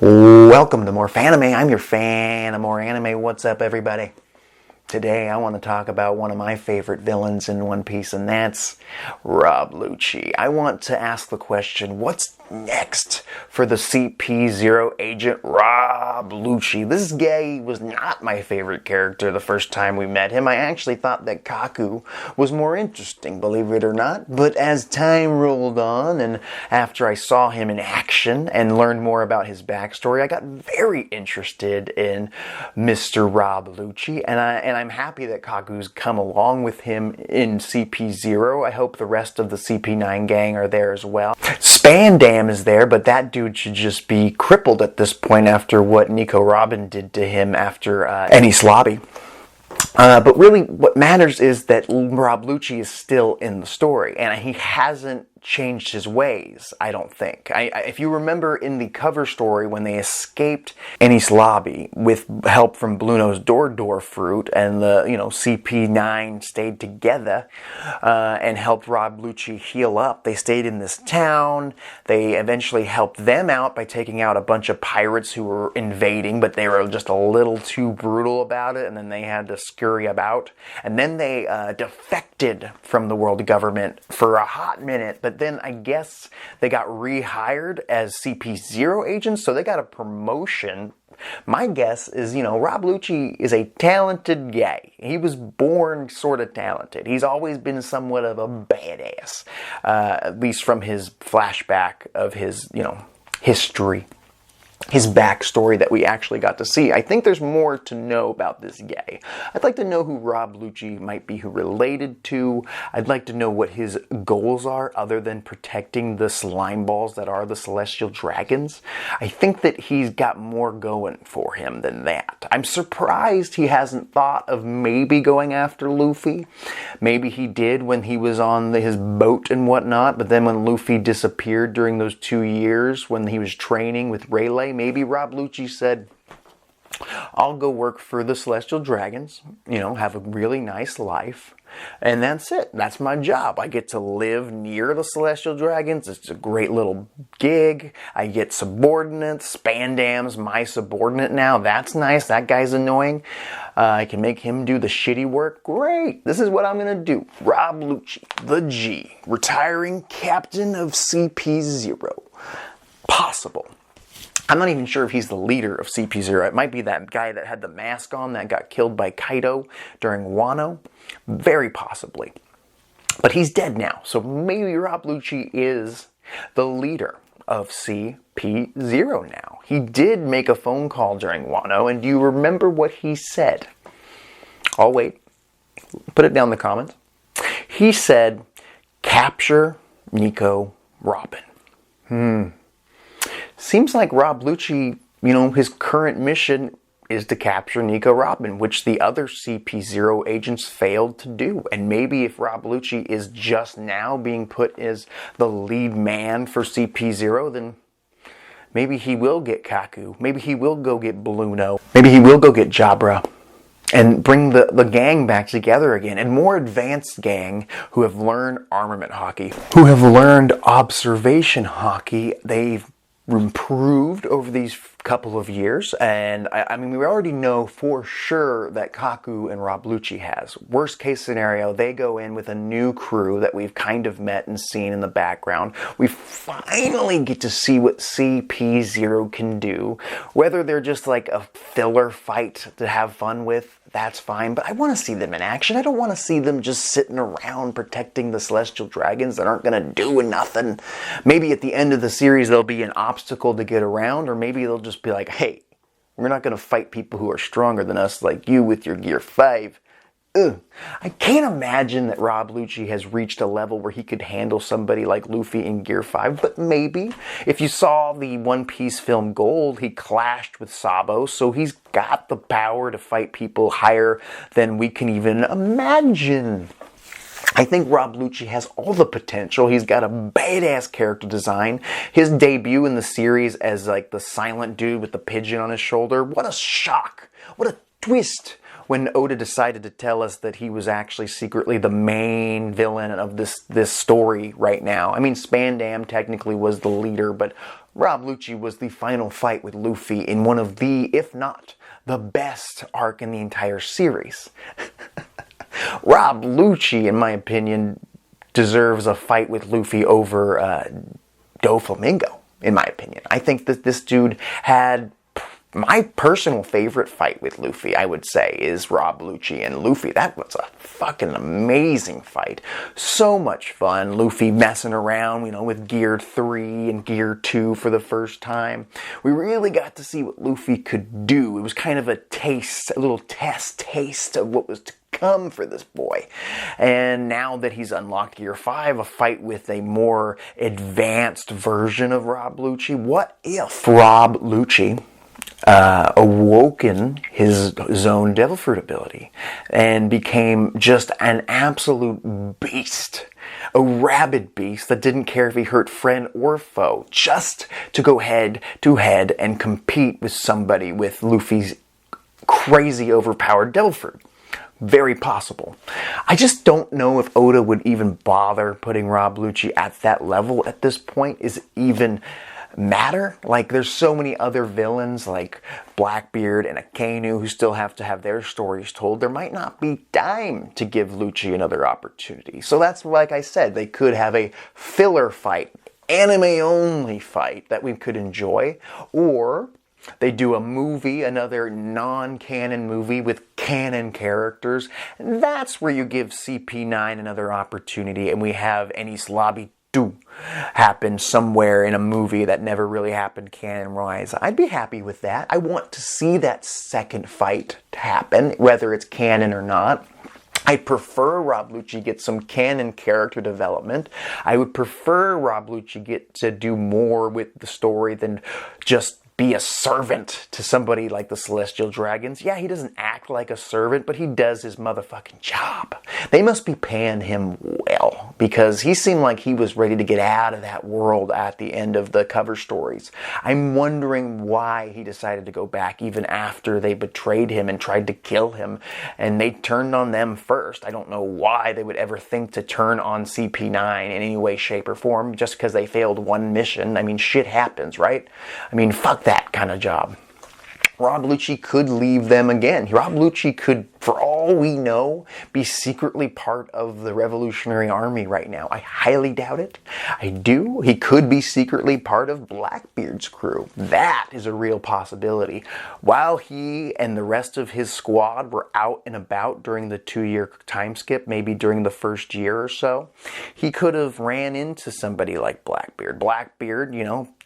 Welcome to More Fanime. I'm your fan of More Anime. What's up, everybody? Today I want to talk about one of my favorite villains in One Piece, and that's Rob Lucci. I want to ask the question, what's next for the CP0 agent Rob Lucci? This guy was not my favorite character the first time we met him. I actually thought that Kaku was more interesting, believe it or not. But as time rolled on, and after I saw him in action and learned more about his backstory, I got very interested in Mr. Rob Lucci, and I'm happy that Kaku's come along with him in CP0. I hope the rest of the CP9 gang are there as well. Spandam is there, but that dude should just be crippled at this point after what Nico Robin did to him after Enies Lobby. But really, what matters is that Rob Lucci is still in the story, and he hasn't changed his ways, I don't think. If you remember in the cover story, when they escaped Enies Lobby with help from Bluno's Door fruit, and the CP9 stayed together and helped Rob Lucci heal up. They stayed in this town. They eventually helped them out by taking out a bunch of pirates who were invading, but they were just a little too brutal about it, and then they had to scurry about. And then they defected from the world government for a hot minute, but then I guess they got rehired as CP0 agents, so they got a promotion. My guess is, Rob Lucci is a talented guy. He was born sort of talented. He's always been somewhat of a badass, at least from his flashback of his, history. His backstory that we actually got to see. I think there's more to know about this guy. I'd like to know who Rob Lucci might be related to. I'd like to know what his goals are other than protecting the slime balls that are the celestial dragons. I think that he's got more going for him than that. I'm surprised he hasn't thought of maybe going after Luffy. Maybe he did when he was on his boat and whatnot, but then when Luffy disappeared during those 2 years when he was training with Rayleigh, maybe Rob Lucci said, I'll go work for the Celestial Dragons, have a really nice life, and that's it. That's my job. I get to live near the Celestial Dragons. It's a great little gig. I get subordinates. Spandam's my subordinate now. That's nice. That guy's annoying. I can make him do the shitty work. Great. This is what I'm going to do. Rob Lucci, the G, retiring captain of CP0. Possible. I'm not even sure if he's the leader of CP0. It might be that guy that had the mask on that got killed by Kaido during Wano. Very possibly. But he's dead now, so maybe Rob Lucci is the leader of CP0 now. He did make a phone call during Wano, and do you remember what he said? I'll wait. Put it down in the comments. He said, capture Nico Robin. Seems like Rob Lucci, his current mission is to capture Nico Robin, which the other CP0 agents failed to do. And maybe if Rob Lucci is just now being put as the lead man for CP0, then maybe he will get Kaku. Maybe he will go get Bluno. Maybe he will go get Jabra. And bring the gang back together again. And more advanced gang who have learned armament hockey. Who have learned observation hockey. They've improved over these couple of years, and I mean, we already know for sure that Kaku and Rob Lucci has. Worst case scenario, they go in with a new crew that we've kind of met and seen in the background. We finally get to see what CP0 can do. Whether they're just like a filler fight to have fun with, that's fine, but I want to see them in action. I don't want to see them just sitting around protecting the Celestial Dragons that aren't going to do nothing. Maybe at the end of the series there'll be an obstacle to get around, or maybe they'll just be like, hey, we're not going to fight people who are stronger than us like you with your Gear 5. Ugh. I can't imagine that Rob Lucci has reached a level where he could handle somebody like Luffy in Gear 5, but maybe. If you saw the One Piece film Gold, he clashed with Sabo, so he's got the power to fight people higher than we can even imagine. I think Rob Lucci has all the potential. He's got a badass character design. His debut in the series as like the silent dude with the pigeon on his shoulder. What a shock. What a twist. When Oda decided to tell us that he was actually secretly the main villain of this story right now. I mean, Spandam technically was the leader, but Rob Lucci was the final fight with Luffy in one of the, if not the best arc in the entire series. Rob Lucci, in my opinion, deserves a fight with Luffy over Doflamingo, in my opinion. I think that this dude had my personal favorite fight with Luffy, I would say, is Rob Lucci and Luffy. That was a fucking amazing fight. So much fun. Luffy messing around, with Gear 3 and Gear 2 for the first time. We really got to see what Luffy could do. It was kind of a little taste of what was to come for this boy. And now that he's unlocked Gear 5, a fight with a more advanced version of Rob Lucci. What if Rob Lucci awoken his own devil fruit ability and became just an absolute beast, a rabid beast that didn't care if he hurt friend or foe, just to go head to head and compete with somebody with Luffy's crazy overpowered devil fruit? Very possible. I just don't know if Oda would even bother putting Rob Lucci at that level at this point. Is it even matter? Like, there's so many other villains like Blackbeard and Akainu who still have to have their stories told. There might not be time to give Lucci another opportunity. So that's, like I said, they could have a filler fight, anime-only fight that we could enjoy, or they do a movie, another non-canon movie with canon characters. And that's where you give CP9 another opportunity, and we have Enies Lobby happen somewhere in a movie that never really happened canon-wise. I'd be happy with that. I want to see that second fight happen, whether it's canon or not. I prefer Rob Lucci get some canon character development. I would prefer Rob Lucci get to do more with the story than just be a servant to somebody like the Celestial Dragons. Yeah, he doesn't act like a servant, but he does his motherfucking job. They must be paying him well, because he seemed like he was ready to get out of that world at the end of the cover stories. I'm wondering why he decided to go back even after they betrayed him and tried to kill him, and they turned on them first. I don't know why they would ever think to turn on CP9 in any way, shape, or form just because they failed one mission. I mean, shit happens, right? I mean, fuck that kind of job. Rob Lucci could leave them again. Rob Lucci could, for all we know, be secretly part of the Revolutionary Army right now. I highly doubt it. I do. He could be secretly part of Blackbeard's crew. That is a real possibility. While he and the rest of his squad were out and about during the 2-year time skip, maybe during the first year or so, he could have ran into somebody like Blackbeard. Blackbeard,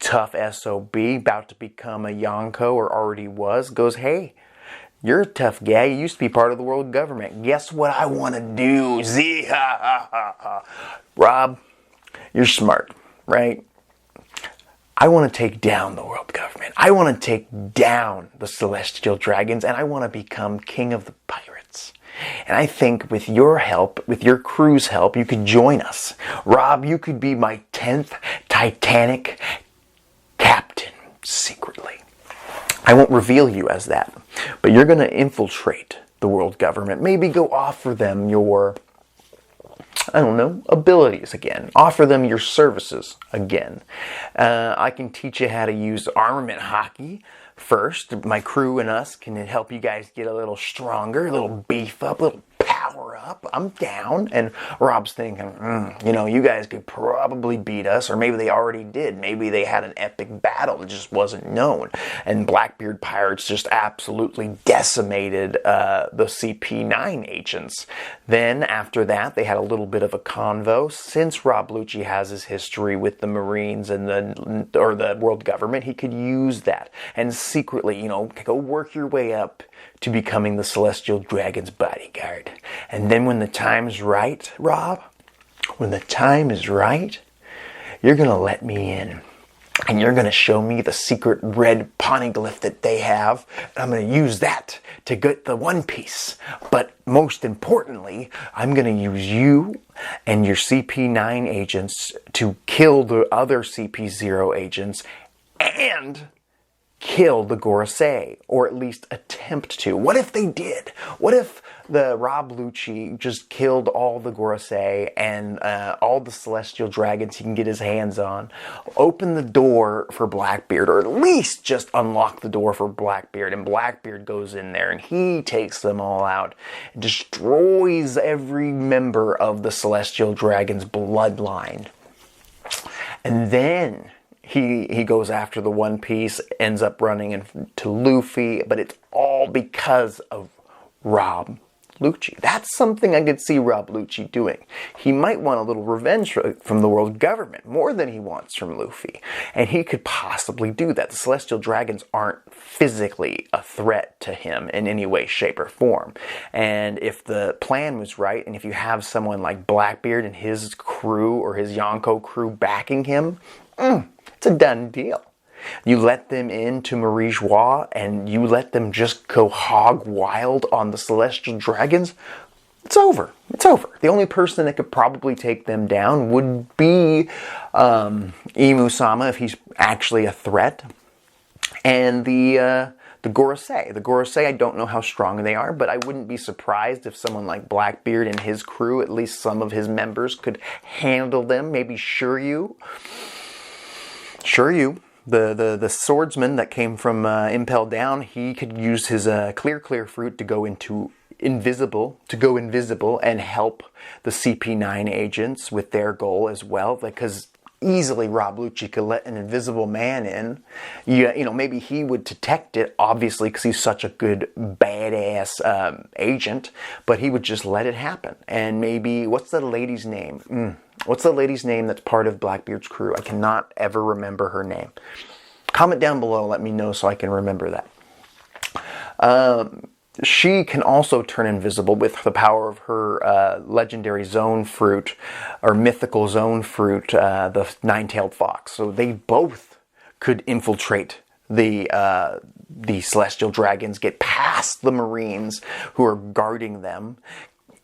tough SOB, about to become a Yonko, or already was, goes, hey, you're a tough guy. You used to be part of the world government. Guess what I want to do? Z ha ha ha ha. Rob, you're smart, right? I want to take down the world government. I want to take down the Celestial Dragons, and I want to become king of the pirates. And I think with your help, with your crew's help, you could join us. Rob, you could be my 10th Titanic captain, secretly. I won't reveal you as that, but you're going to infiltrate the world government. Maybe go offer them your, abilities again. Offer them your services again. I can teach you how to use armament hockey first. My crew and us can help you guys get a little stronger, a little beef up, a little power up. I'm down. And Rob's thinking, you guys could probably beat us, or maybe they already did. Maybe they had an epic battle that just wasn't known. And Blackbeard pirates just absolutely decimated the CP9 agents. Then after that, they had a little bit of a convo. Since Rob Lucci has his history with the Marines and the world government, he could use that and secretly, go work your way up to becoming the Celestial Dragon's bodyguard. And then when the time's right, Rob, when the time is right, you're going to let me in. And you're going to show me the secret red poneglyph that they have. And I'm going to use that to get the One Piece. But most importantly, I'm going to use you and your CP9 agents to kill the other CP0 agents and kill the Gorosei, or at least attempt to. What if they did? What if the Rob Lucci just killed all the Gorosei and all the celestial dragons he can get his hands on, open the door for Blackbeard, or at least just unlock the door for Blackbeard, and Blackbeard goes in there and he takes them all out, destroys every member of the celestial dragon's bloodline. And then he goes after the One Piece, ends up running into Luffy, but it's all because of Rob Lucci. That's something I could see Rob Lucci doing. He might want a little revenge from the world government, more than he wants from Luffy. And he could possibly do that. The Celestial Dragons aren't physically a threat to him in any way, shape, or form. And if the plan was right, and if you have someone like Blackbeard and his crew, or his Yonko crew backing him, it's a done deal. You let them into Marijois and you let them just go hog wild on the Celestial Dragons, it's over. It's over. The only person that could probably take them down would be Imu-sama, if he's actually a threat. And the Gorosei. The Gorosei, I don't know how strong they are, but I wouldn't be surprised if someone like Blackbeard and his crew, at least some of his members, could handle them. Maybe Shiryu, the swordsman that came from Impel Down, he could use his clear fruit to go invisible and help the CP9 agents with their goal as well, because easily Rob Lucci could let an invisible man in. You know, maybe he would detect it, obviously, because he's such a good badass agent, but he would just let it happen. And maybe, what's the lady's name? What's the lady's name that's part of Blackbeard's crew? I cannot ever remember her name. Comment down below, let me know so I can remember that. She can also turn invisible with the power of her legendary zone fruit, or mythical zone fruit, the nine-tailed fox. So they both could infiltrate the Celestial Dragons, get past the Marines who are guarding them,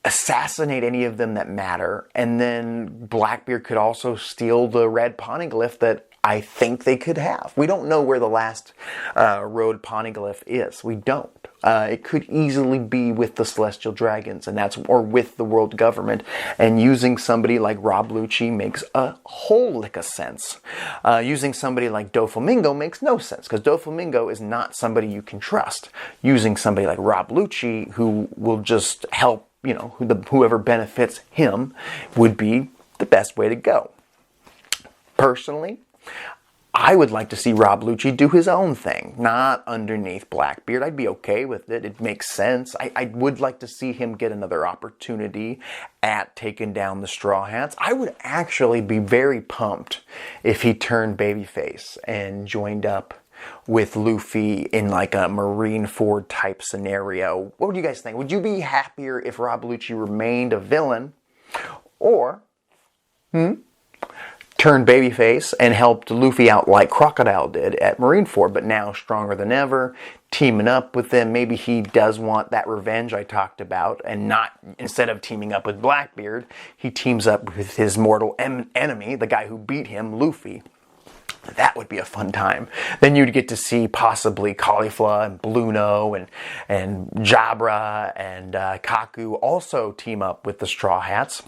assassinate any of them that matter, and then Blackbeard could also steal the red poneglyph that I think they could have. We don't know where the last road poneglyph is. We don't. It could easily be with the Celestial Dragons, or with the world government, and using somebody like Rob Lucci makes a whole lick of sense. Using somebody like Doflamingo makes no sense, because Doflamingo is not somebody you can trust. Using somebody like Rob Lucci, who will just help, whoever benefits him, would be the best way to go. Personally, I would like to see Rob Lucci do his own thing, not underneath Blackbeard. I'd be okay with it. It makes sense. I would like to see him get another opportunity at taking down the Straw Hats. I would actually be very pumped if he turned babyface and joined up with Luffy in like a Marineford type scenario. What would you guys think? Would you be happier if Rob Lucci remained a villain, or turned babyface and helped Luffy out like Crocodile did at Marineford, but now stronger than ever, teaming up with them? Maybe he does want that revenge I talked about, and not, instead of teaming up with Blackbeard, he teams up with his mortal enemy, the guy who beat him, Luffy. That would be a fun time. Then you'd get to see possibly Caulifla and Bluno and Jabra and Kaku also team up with the Straw Hats.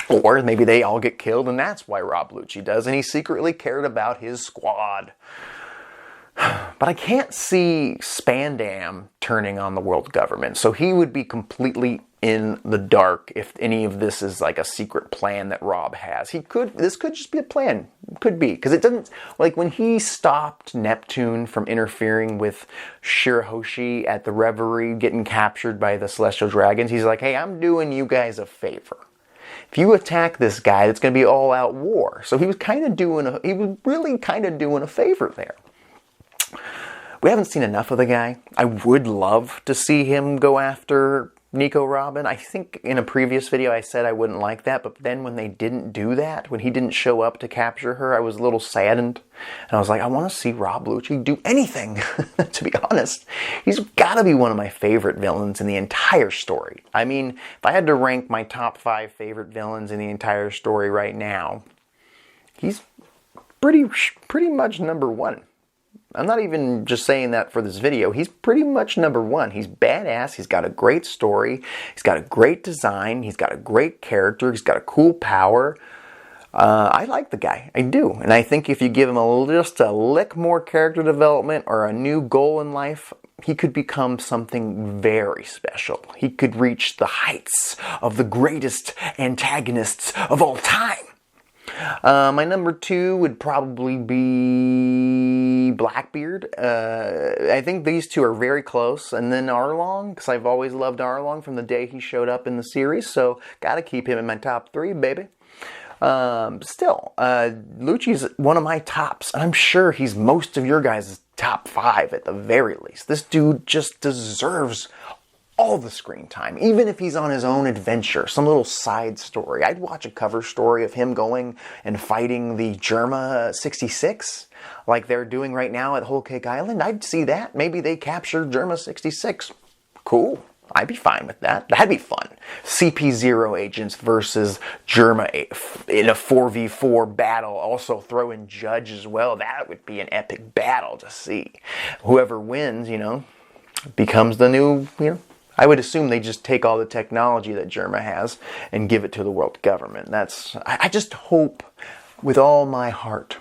Or maybe they all get killed, and that's why Rob Lucci does, and he secretly cared about his squad. But I can't see Spandam turning on the world government, so he would be completely in the dark if any of this is like a secret plan that Rob has. This could just be a plan. Could be, because it doesn't, like when he stopped Neptune from interfering with Shirahoshi at the Reverie, getting captured by the Celestial Dragons, he's like, hey, I'm doing you guys a favor. If you attack this guy, it's going to be all-out war. So he was really kind of doing a favor there. We haven't seen enough of the guy. I would love to see him go after Nico Robin. I think in a previous video I said I wouldn't like that, but then when they didn't do that, when he didn't show up to capture her, I was a little saddened. And I was like, I want to see Rob Lucci do anything, to be honest. He's got to be one of my favorite villains in the entire story. I mean, if I had to rank my top 5 favorite villains in the entire story right now, he's pretty much number 1. I'm not even just saying that for this video. He's pretty much number one. He's badass. He's got a great story. He's got a great design. He's got a great character. He's got a cool power. I like the guy. I do. And I think if you give him just a lick more character development or a new goal in life, he could become something very special. He could reach the heights of the greatest antagonists of all time. My number two would probably be Blackbeard. I think these two are very close. And then Arlong, because I've always loved Arlong from the day he showed up in the series. So gotta keep him in my top three, baby. Lucci's one of my tops, and I'm sure he's most of your guys' top five at the very least. This dude just deserves all the screen time, even if he's on his own adventure, some little side story. I'd watch a cover story of him going and fighting the Germa 66, like they're doing right now at Whole Cake Island. I'd see that. Maybe they captured Germa 66. Cool. I'd be fine with that. That'd be fun. CP0 agents versus Germa in a 4v4 battle. Also throw in Judge as well. That would be an epic battle to see. Whoever wins, becomes the new, I would assume they just take all the technology that Germa has and give it to the world government. I just hope with all my heart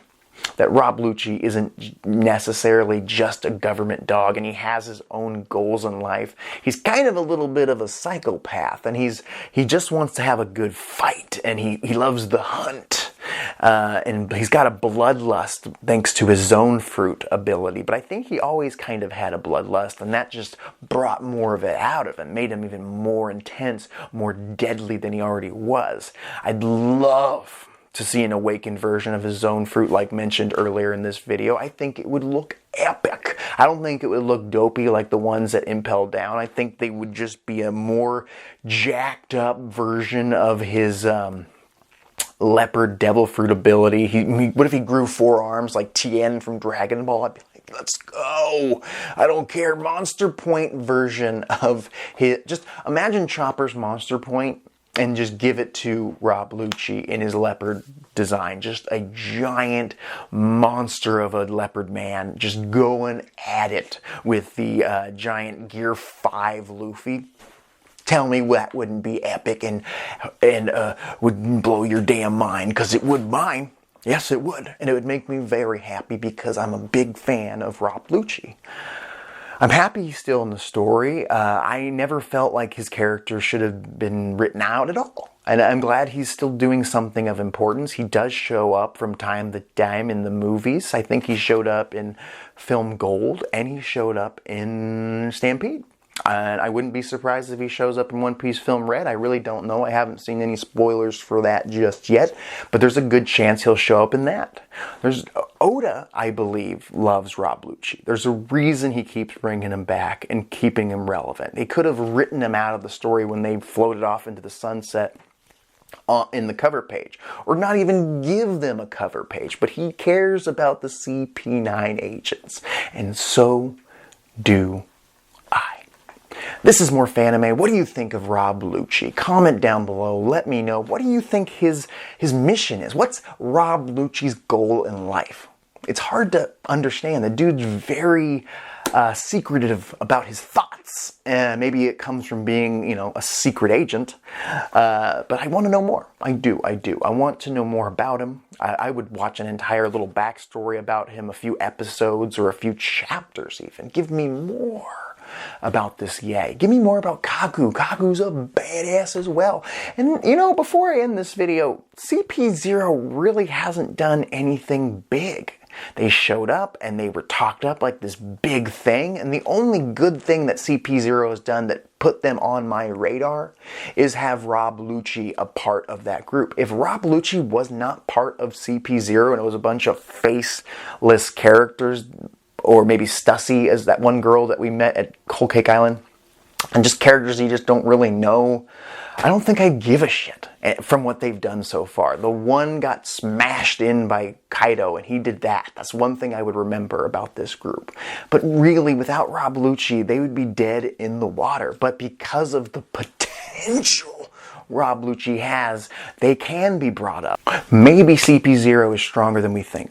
that Rob Lucci isn't necessarily just a government dog and he has his own goals in life. He's kind of a little bit of a psychopath, and he just wants to have a good fight, and he loves the hunt. And he's got a bloodlust thanks to his zone fruit ability. But I think he always kind of had a bloodlust, and that just brought more of it out of him, made him even more intense, more deadly than he already was. I'd love to see an awakened version of his zone fruit like mentioned earlier in this video. I think it would look epic. I don't think it would look dopey like the ones that Impel Down. I think they would just be a more jacked up version of his leopard devil fruit ability. What if he grew 4 arms like Tien from Dragon Ball? I'd be like, let's go. I don't care. Monster Point version of his. Just imagine Chopper's Monster Point and just give it to Rob Lucci in his leopard design. Just a giant monster of a leopard man just going at it with the giant Gear 5 Luffy. Tell me that wouldn't be epic and would blow your damn mind, because it would mine. Yes, it would. And it would make me very happy because I'm a big fan of Rob Lucci. I'm happy he's still in the story. I never felt like his character should have been written out at all. And I'm glad he's still doing something of importance. He does show up from time to time in the movies. I think he showed up in Film Gold, and he showed up in Stampede. And I wouldn't be surprised if he shows up in One Piece Film Red. I really don't know. I haven't seen any spoilers for that just yet. But there's a good chance he'll show up in that. Oda, I believe, loves Rob Lucci. There's a reason he keeps bringing him back and keeping him relevant. He could have written him out of the story when they floated off into the sunset in the cover page, or not even give them a cover page. But he cares about the CP9 agents. And so do I. This is More Fanime. What do you think of Rob Lucci? Comment down below. Let me know. What do you think his mission is? What's Rob Lucci's goal in life? It's hard to understand. The dude's very secretive about his thoughts. Maybe it comes from being, a secret agent. But I want to know more. I do. I want to know more about him. I would watch an entire little backstory about him, a few episodes or a few chapters even. Give me more about this yay. Give me more about Kaku. Kaku's a badass as well. And, before I end this video, CP0 really hasn't done anything big. They showed up and they were talked up like this big thing. And the only good thing that CP0 has done that put them on my radar is have Rob Lucci a part of that group. If Rob Lucci was not part of CP0 and it was a bunch of faceless characters, or maybe Stussy as that one girl that we met at Whole Cake Island, and just characters you just don't really know, I don't think I'd give a shit from what they've done so far. The one got smashed in by Kaido, and he did that. That's one thing I would remember about this group. But really, without Rob Lucci, they would be dead in the water. But because of the potential Rob Lucci has, they can be brought up. Maybe CP0 is stronger than we think.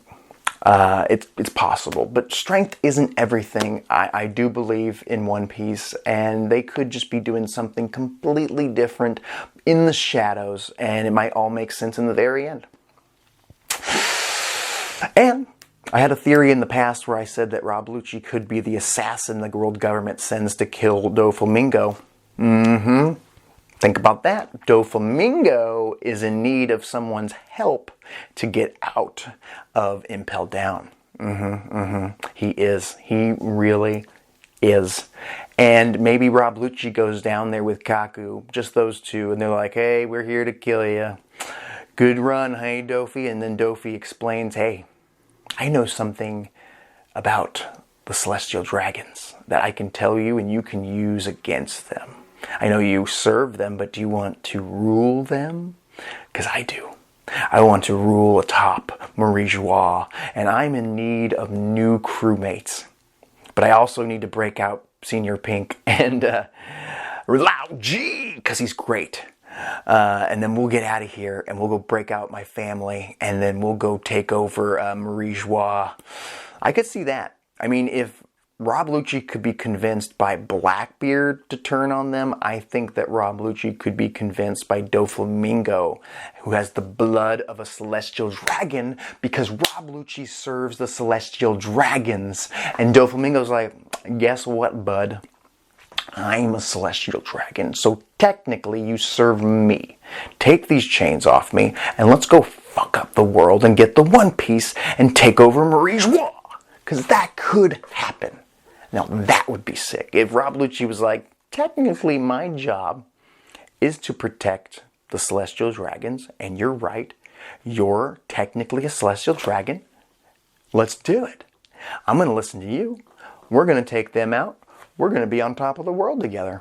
It's possible, but strength isn't everything. I do believe in One Piece, and they could just be doing something completely different in the shadows, and it might all make sense in the very end. And I had a theory in the past where I said that Rob Lucci could be the assassin the world government sends to kill Doflamingo. Think about that. Doflamingo is in need of someone's help to get out of Impel Down. He is. He really is. And maybe Rob Lucci goes down there with Kaku, just those two, and they're like, hey, we're here to kill you. Good run, hey, Dofi. And then Dofi explains, hey, I know something about the celestial dragons that I can tell you and you can use against them. I know you serve them, but do you want to rule them? Because I do. I want to rule atop Marie Joie, and I'm in need of new crewmates. But I also need to break out Senior Pink and Lao G, because he's great. And then we'll get out of here, and we'll go break out my family, and then we'll go take over Marie Joie. I could see that. I mean, if Rob Lucci could be convinced by Blackbeard to turn on them, I think that Rob Lucci could be convinced by Doflamingo, who has the blood of a celestial dragon, because Rob Lucci serves the celestial dragons. And Doflamingo's like, guess what, bud? I'm a celestial dragon, so technically you serve me. Take these chains off me, and let's go fuck up the world and get the One Piece and take over Marie Joie. Because that could happen. Now that would be sick. If Rob Lucci was like, technically my job is to protect the celestial dragons, and you're right, you're technically a celestial dragon. Let's do it. I'm going to listen to you. We're going to take them out. We're going to be on top of the world together.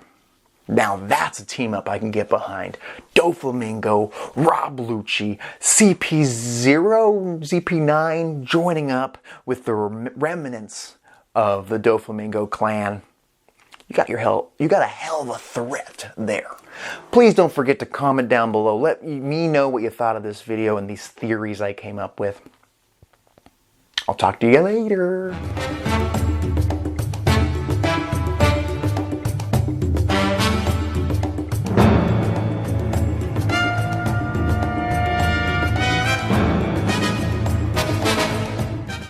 Now that's a team up I can get behind. Doflamingo, Rob Lucci, CP0, ZP9 joining up with the remnants of the Doflamingo clan. You got a hell of a threat there. Please don't forget to comment down below. Let me know what you thought of this video and these theories I came up with. I'll talk to you later.